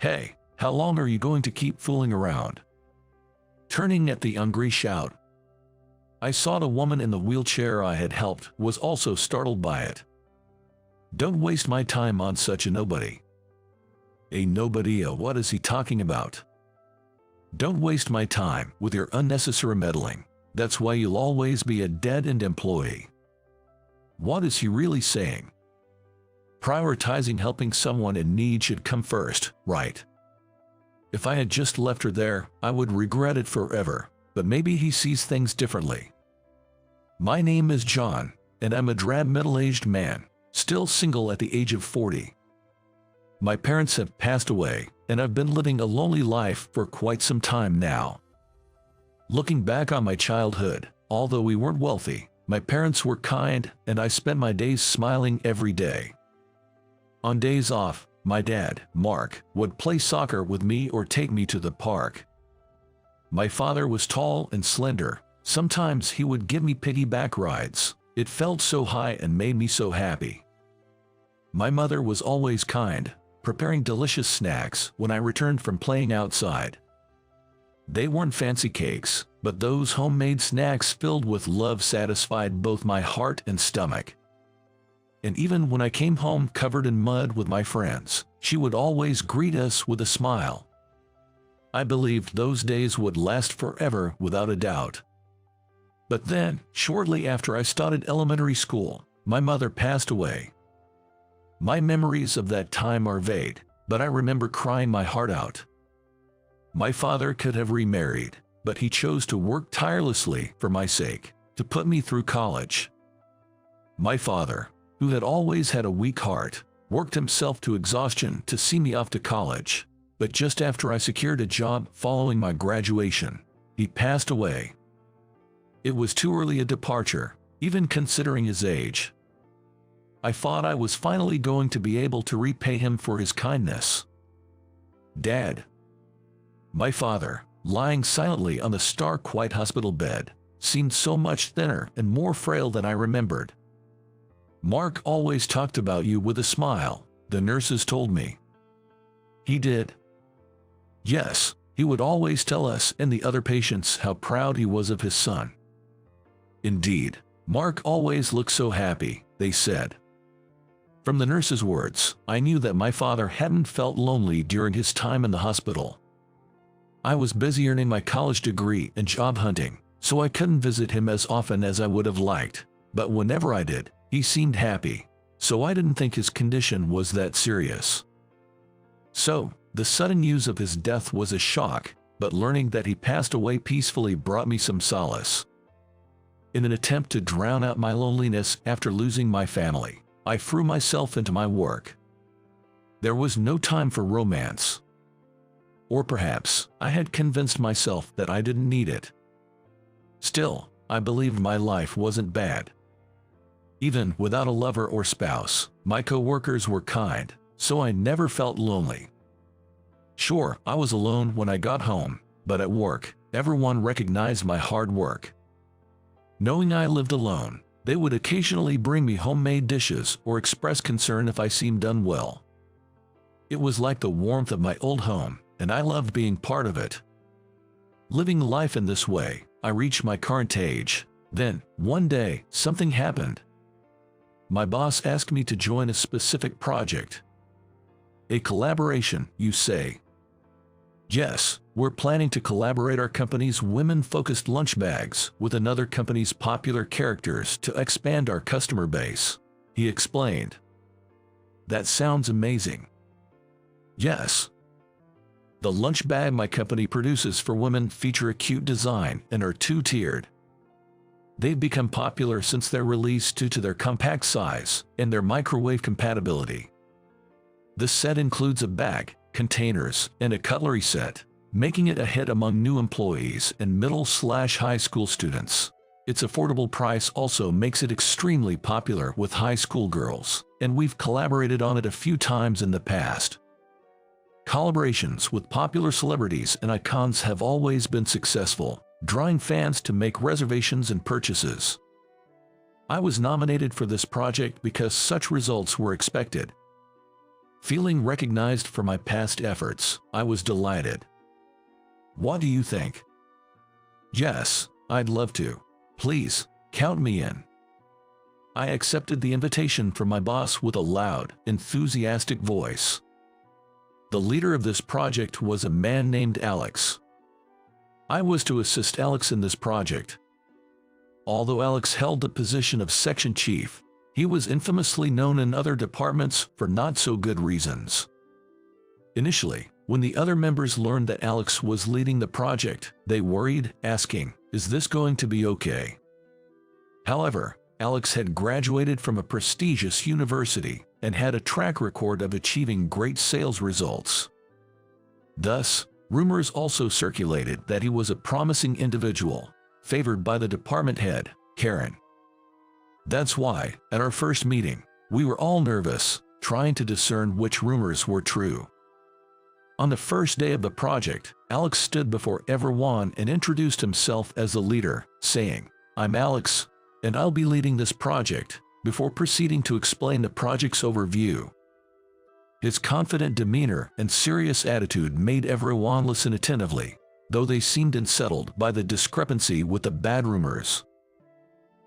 Hey, how long are you going to keep fooling around? Turning at the angry shout, I saw the woman in the wheelchair I had helped was also startled by it. Don't waste my time on such a nobody. A nobody? What is he talking about? Don't waste my time with your unnecessary meddling. That's why you'll always be a dead-end employee. What is he really saying? Prioritizing helping someone in need should come first, right? If I had just left her there, I would regret it forever, but maybe he sees things differently. My name is John, and I'm a drab middle-aged man, still single at the age of 40. My parents have passed away, and I've been living a lonely life for quite some time now. Looking back on my childhood, although we weren't wealthy, my parents were kind, and I spent my days smiling every day. On days off, my dad, Mark, would play soccer with me or take me to the park. My father was tall and slender. Sometimes he would give me piggyback rides. It felt so high and made me so happy. My mother was always kind, preparing delicious snacks when I returned from playing outside. They weren't fancy cakes, but those homemade snacks filled with love satisfied both my heart and stomach. And even when I came home covered in mud with my friends, she would always greet us with a smile. I believed those days would last forever without a doubt. But then, shortly after I started elementary school, my mother passed away. My memories of that time are vague, but I remember crying my heart out. My father could have remarried, but he chose to work tirelessly for my sake, to put me through college. My father, who had always had a weak heart, worked himself to exhaustion to see me off to college, but just after I secured a job following my graduation, he passed away. It was too early a departure, even considering his age. I thought I was finally going to be able to repay him for his kindness. Dad. My father, lying silently on the stark white hospital bed, seemed so much thinner and more frail than I remembered. Mark always talked about you with a smile, the nurses told me. He did. Yes, he would always tell us and the other patients how proud he was of his son. Indeed, Mark always looked so happy, they said. From the nurses' words, I knew that my father hadn't felt lonely during his time in the hospital. I was busy earning my college degree and job hunting, so I couldn't visit him as often as I would have liked, but whenever I did, he seemed happy, so I didn't think his condition was that serious. So, the sudden news of his death was a shock, but learning that he passed away peacefully brought me some solace. In an attempt to drown out my loneliness after losing my family, I threw myself into my work. There was no time for romance. Or perhaps I had convinced myself that I didn't need it. Still, I believed my life wasn't bad. Even without a lover or spouse, my co-workers were kind, so I never felt lonely. Sure, I was alone when I got home, but at work, everyone recognized my hard work. Knowing I lived alone, they would occasionally bring me homemade dishes or express concern if I seemed unwell. It was like the warmth of my old home, and I loved being part of it. Living life in this way, I reached my current age. Then, one day, something happened. My boss asked me to join a specific project. A collaboration, you say? Yes, we're planning to collaborate our company's women-focused lunch bags with another company's popular characters to expand our customer base, he explained. That sounds amazing. Yes. The lunch bag my company produces for women feature a cute design and are two-tiered. They've become popular since their release due to their compact size and their microwave compatibility. The set includes a bag, containers, and a cutlery set, making it a hit among new employees and middle/high school students. Its affordable price also makes it extremely popular with high school girls, and we've collaborated on it a few times in the past. Collaborations with popular celebrities and icons have always been successful, drawing fans to make reservations and purchases. I was nominated for this project because such results were expected. Feeling recognized for my past efforts, I was delighted. What do you think? Yes, I'd love to. Please, count me in. I accepted the invitation from my boss with a loud, enthusiastic voice. The leader of this project was a man named Alex. I was to assist Alex in this project. Although Alex held the position of section chief, he was infamously known in other departments for not so good reasons. Initially, when the other members learned that Alex was leading the project, they worried, asking, "Is this going to be okay?" However, Alex had graduated from a prestigious university and had a track record of achieving great sales results. Thus, rumors also circulated that he was a promising individual, favored by the department head, Karen. That's why, at our first meeting, we were all nervous, trying to discern which rumors were true. On the first day of the project, Alex stood before everyone and introduced himself as the leader, saying, "I'm Alex, and I'll be leading this project," before proceeding to explain the project's overview. His confident demeanor and serious attitude made everyone listen attentively, though they seemed unsettled by the discrepancy with the bad rumors.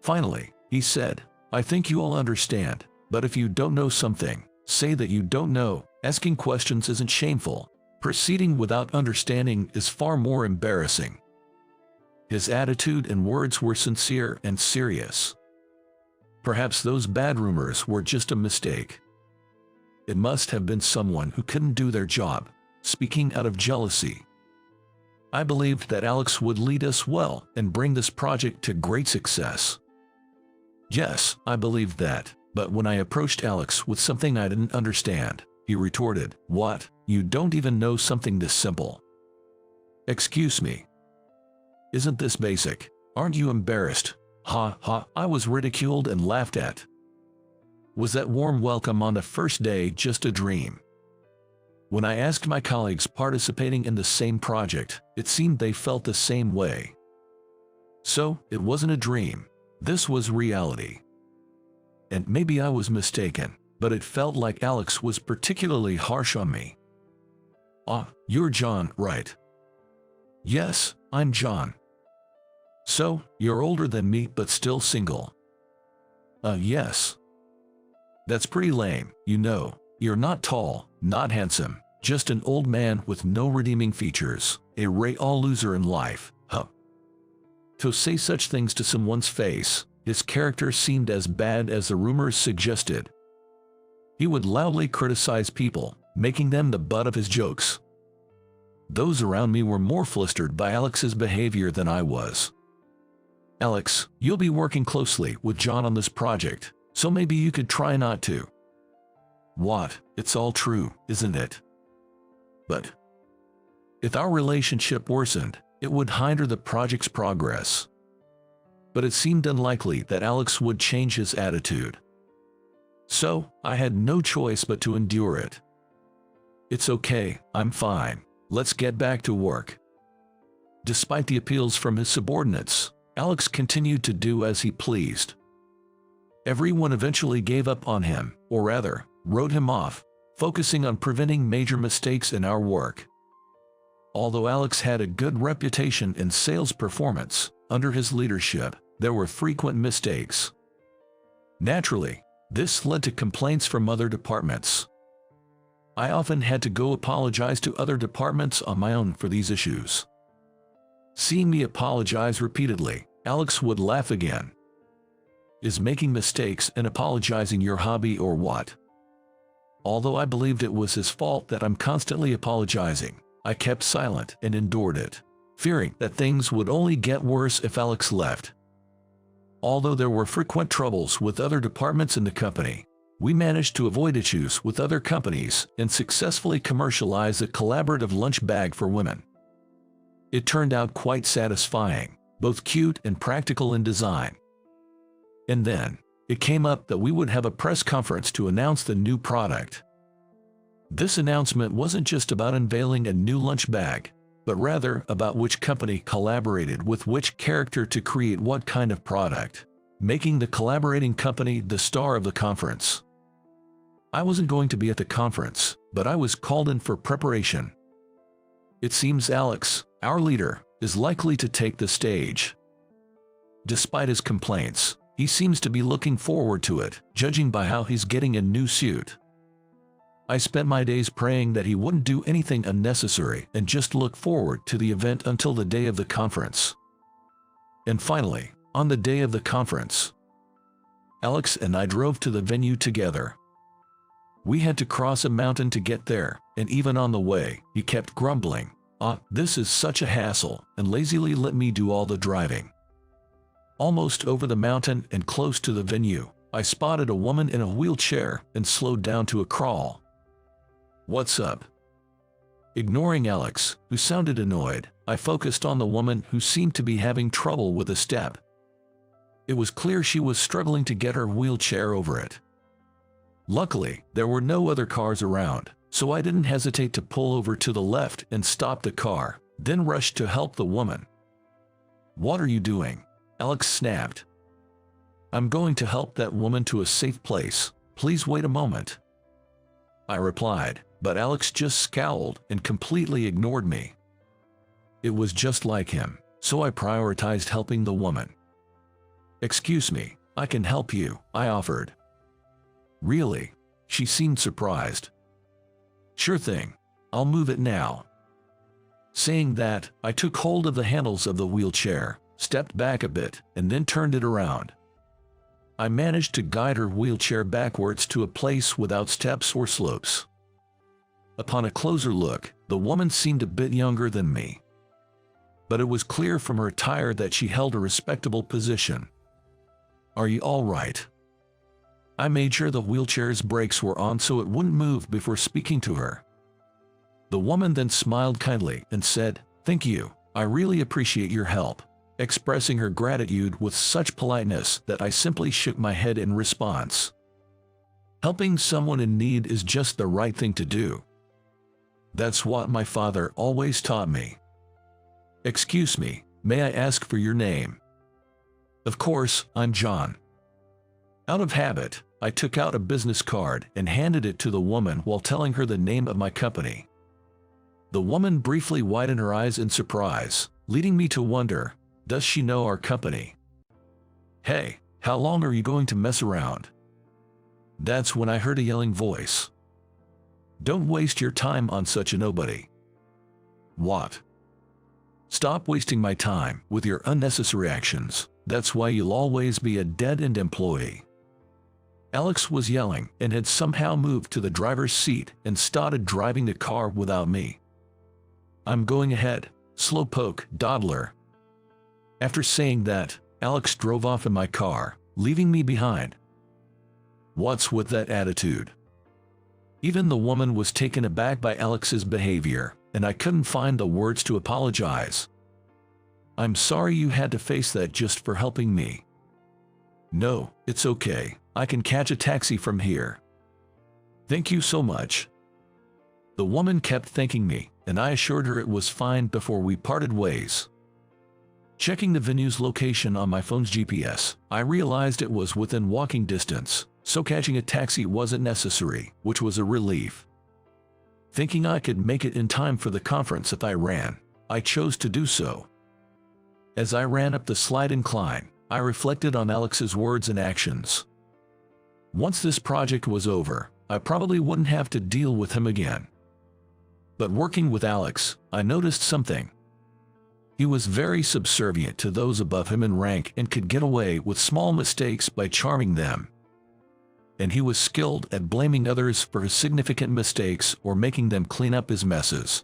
Finally, he said, "I think you all understand, but if you don't know something, say that you don't know. Asking questions isn't shameful. Proceeding without understanding is far more embarrassing." His attitude and words were sincere and serious. Perhaps those bad rumors were just a mistake. It must have been someone who couldn't do their job, speaking out of jealousy. I believed that Alex would lead us well and bring this project to great success. Yes, I believed that, but when I approached Alex with something I didn't understand, he retorted, "What? You don't even know something this simple? Excuse me. Isn't this basic? Aren't you embarrassed?" Ha ha, I was ridiculed and laughed at. Was that warm welcome on the first day just a dream? When I asked my colleagues participating in the same project, it seemed they felt the same way. So, it wasn't a dream. This was reality. And maybe I was mistaken, but it felt like Alex was particularly harsh on me. "Ah, you're John, right?" "Yes, I'm John." "So, you're older than me but still single?" Yes." "That's pretty lame, you know. You're not tall, not handsome, just an old man with no redeeming features, a real loser in life, huh?" To say such things to someone's face, his character seemed as bad as the rumors suggested. He would loudly criticize people, making them the butt of his jokes. Those around me were more flustered by Alex's behavior than I was. "Alex, you'll be working closely with John on this project, so maybe you could try not to." "What? It's all true, isn't it? But if our relationship worsened, it would hinder the project's progress." But it seemed unlikely that Alex would change his attitude. So, I had no choice but to endure it. "It's okay, I'm fine. Let's get back to work." Despite the appeals from his subordinates, Alex continued to do as he pleased. Everyone eventually gave up on him, or rather, wrote him off, focusing on preventing major mistakes in our work. Although Alex had a good reputation in sales performance, under his leadership, there were frequent mistakes. Naturally, this led to complaints from other departments. I often had to go apologize to other departments on my own for these issues. Seeing me apologize repeatedly, Alex would laugh again. "Is making mistakes and apologizing your hobby or what?" Although I believed it was his fault that I'm constantly apologizing, I kept silent and endured it, fearing that things would only get worse if Alex left. Although there were frequent troubles with other departments in the company, we managed to avoid issues with other companies and successfully commercialize a collaborative lunch bag for women. It turned out quite satisfying, both cute and practical in design. And then, it came up that we would have a press conference to announce the new product. This announcement wasn't just about unveiling a new lunch bag, but rather about which company collaborated with which character to create what kind of product, making the collaborating company the star of the conference. I wasn't going to be at the conference, but I was called in for preparation. It seems Alex, our leader, is likely to take the stage. Despite his complaints, he seems to be looking forward to it, judging by how he's getting a new suit. I spent my days praying that he wouldn't do anything unnecessary and just look forward to the event until the day of the conference. And finally, on the day of the conference, Alex and I drove to the venue together. We had to cross a mountain to get there, and even on the way, he kept grumbling, this is such a hassle, and lazily let me do all the driving. Almost over the mountain and close to the venue, I spotted a woman in a wheelchair and slowed down to a crawl. "What's up?" Ignoring Alex, who sounded annoyed, I focused on the woman who seemed to be having trouble with a step. It was clear she was struggling to get her wheelchair over it. Luckily, there were no other cars around, so I didn't hesitate to pull over to the left and stop the car, then rushed to help the woman. "What are you doing?" Alex snapped. "I'm going to help that woman to a safe place. Please wait a moment," I replied, but Alex just scowled and completely ignored me. It was just like him, so I prioritized helping the woman. "Excuse me, I can help you," I offered. "Really?" She seemed surprised. "Sure thing, I'll move it now." Saying that, I took hold of the handles of the wheelchair, stepped back a bit, and then turned it around. I managed to guide her wheelchair backwards to a place without steps or slopes. Upon a closer look, the woman seemed a bit younger than me. But it was clear from her attire that she held a respectable position. "Are you all right?" I made sure the wheelchair's brakes were on so it wouldn't move before speaking to her. The woman then smiled kindly and said, "Thank you, I really appreciate your help," expressing her gratitude with such politeness that I simply shook my head in response. Helping someone in need is just the right thing to do. That's what my father always taught me. "Excuse me, may I ask for your name?" "Of course, I'm John." Out of habit, I took out a business card and handed it to the woman while telling her the name of my company. The woman briefly widened her eyes in surprise, leading me to wonder, does she know our company? "Hey, how long are you going to mess around?" That's when I heard a yelling voice. "Don't waste your time on such a nobody." "What?" "Stop wasting my time with your unnecessary actions. That's why you'll always be a dead-end employee." Alex was yelling and had somehow moved to the driver's seat and started driving the car without me. "I'm going ahead, slowpoke, dawdler." After saying that, Alex drove off in my car, leaving me behind. What's with that attitude? Even the woman was taken aback by Alex's behavior, and I couldn't find the words to apologize. "I'm sorry you had to face that just for helping me." "No, it's okay. I can catch a taxi from here." "Thank you so much." The woman kept thanking me, and I assured her it was fine before we parted ways. Checking the venue's location on my phone's GPS, I realized it was within walking distance, so catching a taxi wasn't necessary, which was a relief. Thinking I could make it in time for the conference if I ran, I chose to do so. As I ran up the slight incline, I reflected on Alex's words and actions. Once this project was over, I probably wouldn't have to deal with him again. But working with Alex, I noticed something. He was very subservient to those above him in rank and could get away with small mistakes by charming them. And he was skilled at blaming others for his significant mistakes or making them clean up his messes.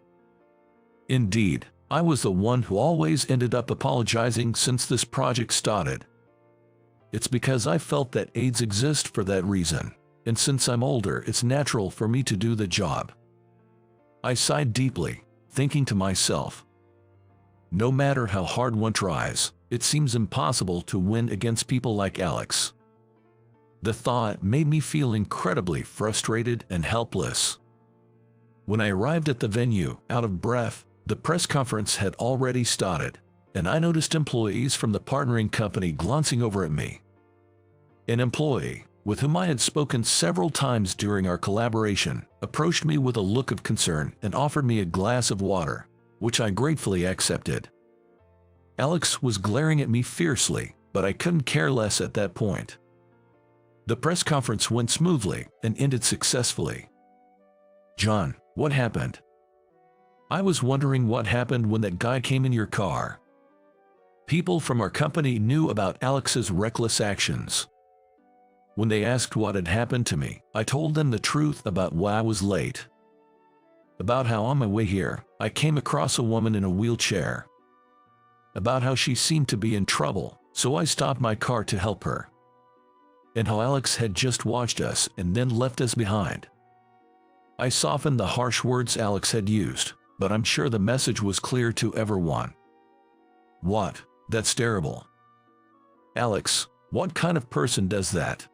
Indeed, I was the one who always ended up apologizing since this project started. It's because I felt that aides exist for that reason, and since I'm older, it's natural for me to do the job. I sighed deeply, thinking to myself, no matter how hard one tries, it seems impossible to win against people like Alex. The thought made me feel incredibly frustrated and helpless. When I arrived at the venue, out of breath, the press conference had already started, and I noticed employees from the partnering company glancing over at me. An employee, with whom I had spoken several times during our collaboration, approached me with a look of concern and offered me a glass of water, which I gratefully accepted. Alex was glaring at me fiercely, but I couldn't care less at that point. The press conference went smoothly and ended successfully. John, what happened? I was wondering what happened when that guy came in your car. People from our company knew about Alex's reckless actions. When they asked what had happened to me, I told them the truth about why I was late. About how on my way here, I came across a woman in a wheelchair. About how she seemed to be in trouble, so I stopped my car to help her. And how Alex had just watched us and then left us behind. I softened the harsh words Alex had used, but I'm sure the message was clear to everyone. What? That's terrible. Alex, what kind of person does that?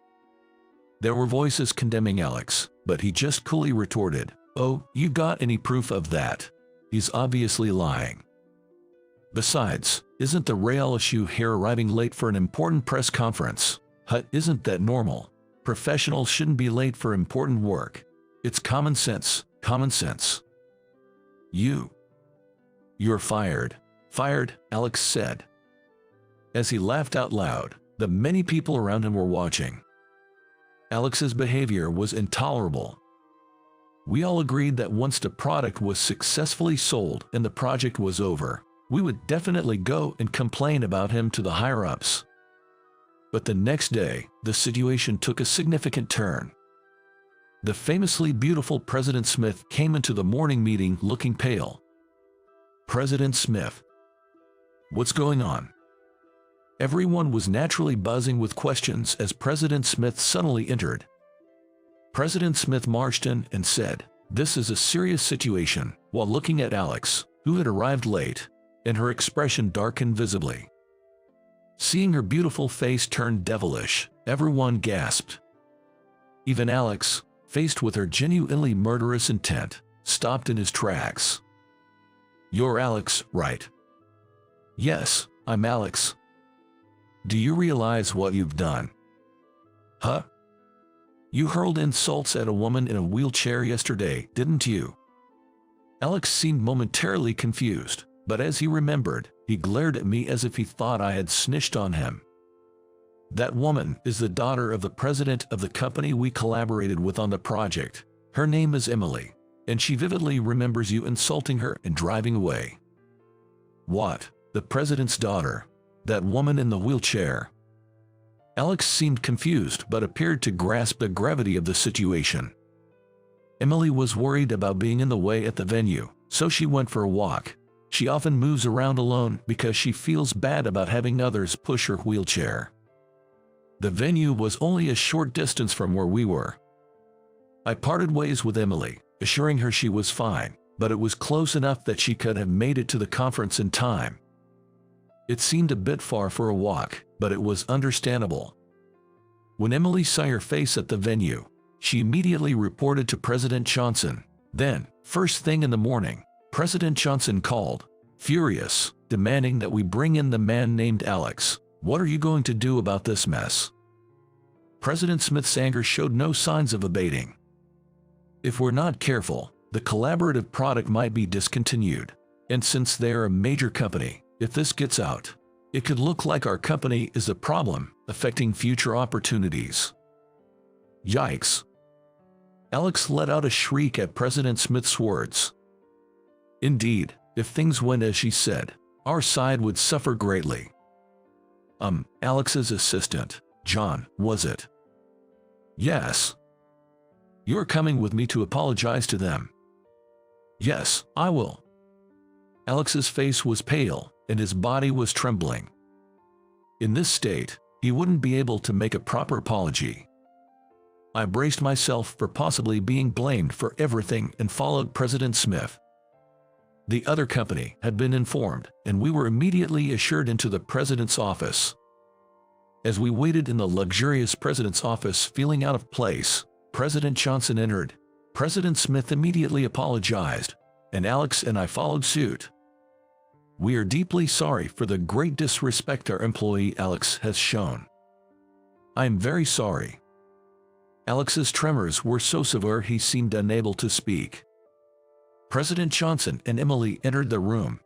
There were voices condemning Alex, but he just coolly retorted, "Oh, you got any proof of that? He's obviously lying. Besides, isn't the real issue here arriving late for an important press conference? Isn't that normal? Professionals shouldn't be late for important work. It's common sense, common sense." You're fired. Fired, Alex said. As he laughed out loud, the many people around him were watching. Alex's behavior was intolerable. We all agreed that once the product was successfully sold and the project was over, we would definitely go and complain about him to the higher-ups. But the next day, the situation took a significant turn. The famously beautiful President Smith came into the morning meeting looking pale. President Smith. What's going on? Everyone was naturally buzzing with questions as President Smith suddenly entered. President Smith marched in and said, "This is a serious situation," while looking at Alex, who had arrived late, and her expression darkened visibly. Seeing her beautiful face turn devilish, everyone gasped. Even Alex, faced with her genuinely murderous intent, stopped in his tracks. "You're Alex, right?" "Yes, I'm Alex." "Do you realize what you've done?" "You hurled insults at a woman in a wheelchair yesterday, didn't you?" Alex seemed momentarily confused, but as he remembered, he glared at me as if he thought I had snitched on him. "That woman is the daughter of the president of the company we collaborated with on the project. Her name is Emily, and she vividly remembers you insulting her and driving away." "What? The president's daughter? That woman in the wheelchair?" Alex seemed confused but appeared to grasp the gravity of the situation. "Emily was worried about being in the way at the venue, so she went for a walk. She often moves around alone because she feels bad about having others push her wheelchair. The venue was only a short distance from where we were. I parted ways with Emily, assuring her she was fine, but it was close enough that she could have made it to the conference in time. It seemed a bit far for a walk, but it was understandable. When Emily saw your face at the venue, she immediately reported to President Johnson. Then, first thing in the morning, President Johnson called, furious, demanding that we bring in the man named Alex. What are you going to do about this mess?" President Smith's anger showed no signs of abating. "If we're not careful, the collaborative product might be discontinued. And since they're a major company, if this gets out, it could look like our company is the problem, affecting future opportunities." Yikes! Alex let out a shriek at President Smith's words. Indeed, if things went as she said, our side would suffer greatly. Alex's assistant, John, was it? "Yes." "You're coming with me to apologize to them." "Yes, I will." Alex's face was pale, and his body was trembling. In this state, he wouldn't be able to make a proper apology. I braced myself for possibly being blamed for everything and followed President Smith. The other company had been informed, and we were immediately ushered into the president's office. As we waited in the luxurious president's office feeling out of place, President Johnson entered. President Smith immediately apologized, and Alex and I followed suit. "We are deeply sorry for the great disrespect our employee Alex has shown." "I am very sorry." Alex's tremors were so severe he seemed unable to speak. President Johnson and Emily entered the room.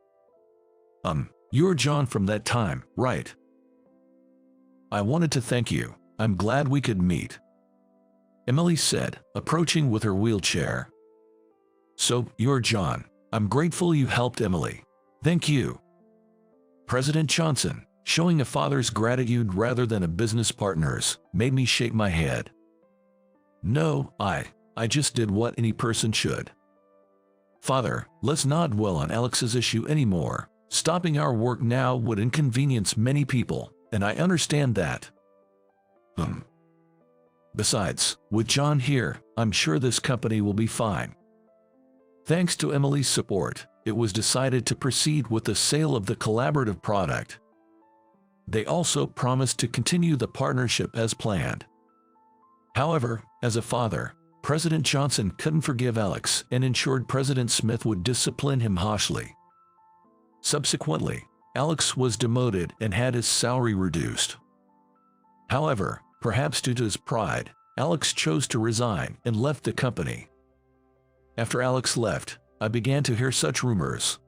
You're John from that time, right? I wanted to thank you. I'm glad we could meet, Emily said, approaching with her wheelchair. So, you're John. I'm grateful you helped Emily. Thank you. President Johnson, showing a father's gratitude rather than a business partner's, made me shake my head. No, I just did what any person should. Father, let's not dwell on Alex's issue anymore. Stopping our work now would inconvenience many people, and I understand that. Besides, with John here, I'm sure this company will be fine. Thanks to Emily's support, it was decided to proceed with the sale of the collaborative product. They also promised to continue the partnership as planned. However, as a father, President Johnson couldn't forgive Alex and ensured President Smith would discipline him harshly. Subsequently, Alex was demoted and had his salary reduced. However, perhaps due to his pride, Alex chose to resign and left the company. After Alex left, I began to hear such rumors.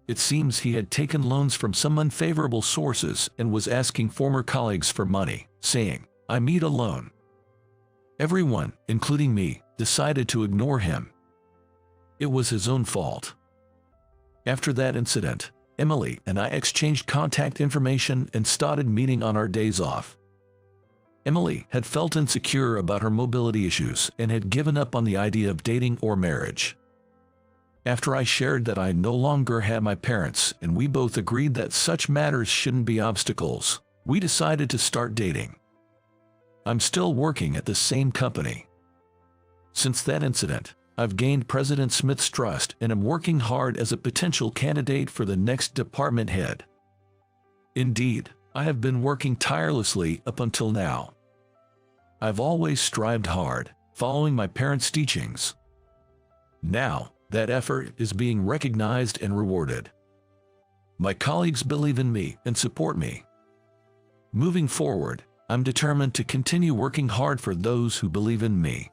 It seems he had taken loans from some unfavorable sources and was asking former colleagues for money, saying, "I need a loan." Everyone, including me, decided to ignore him. It was his own fault. After that incident, Emily and I exchanged contact information and started meeting on our days off. Emily had felt insecure about her mobility issues and had given up on the idea of dating or marriage. After I shared that I no longer had my parents and we both agreed that such matters shouldn't be obstacles, we decided to start dating. I'm still working at the same company. Since that incident, I've gained President Smith's trust and am working hard as a potential candidate for the next department head. Indeed, I have been working tirelessly up until now. I've always strived hard, following my parents' teachings. Now, that effort is being recognized and rewarded. My colleagues believe in me and support me. Moving forward, I'm determined to continue working hard for those who believe in me.